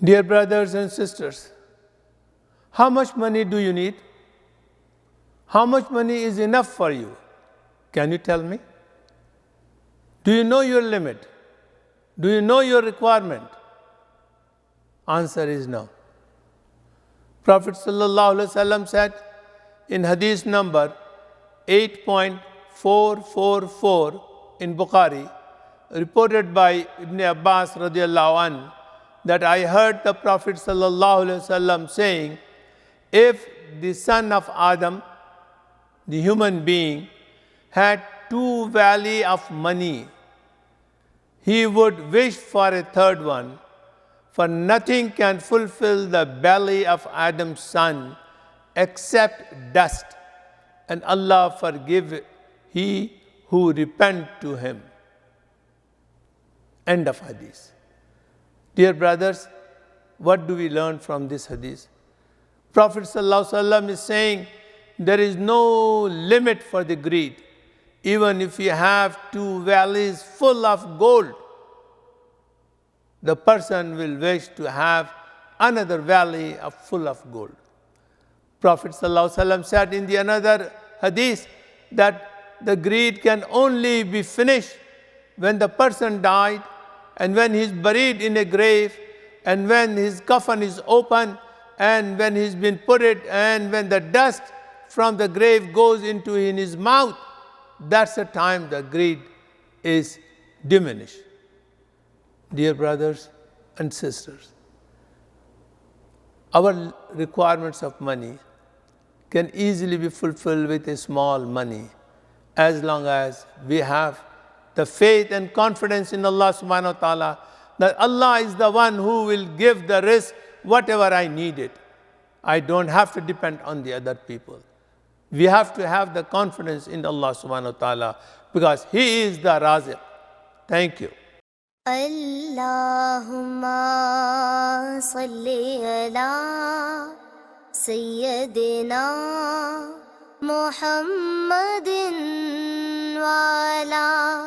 Dear brothers and sisters, how much money do you need? How much money is enough for you? Can you tell me? Do you know your limit? Do you know your requirement? Answer is no. Prophet ﷺ said in hadith number 8.444 in Bukhari, reported by Ibn Abbas radiallahu anh, that I heard the Prophet ﷺ saying, if the son of Adam, the human being, had 2 valleys of money, he would wish for a third one, for nothing can fulfill the belly of Adam's son except dust, and Allah forgive he who repent to him. End of hadith. Dear brothers, what do we learn from this hadith? Prophet ﷺ is saying there is no limit for the greed. Even if you have 2 valleys full of gold, the person will wish to have another valley full of gold. Prophet ﷺ said in the another hadith that the greed can only be finished when the person died, and when he is buried in a grave, and when his coffin is open, and when he's been put it, and when the dust from the grave goes into in his mouth, that's the time the greed is diminished. Dear brothers and sisters, our requirements of money can easily be fulfilled with a small money, as long as we have the faith and confidence in Allah subhanahu wa ta'ala, that Allah is the one who will give the rizq whatever I need it. I don't have to depend on the other people. We have to have the confidence in Allah subhanahu wa ta'ala, because He is the Raziq. Thank you. Allahumma salli ala Sayyidina Muhammadin wa ala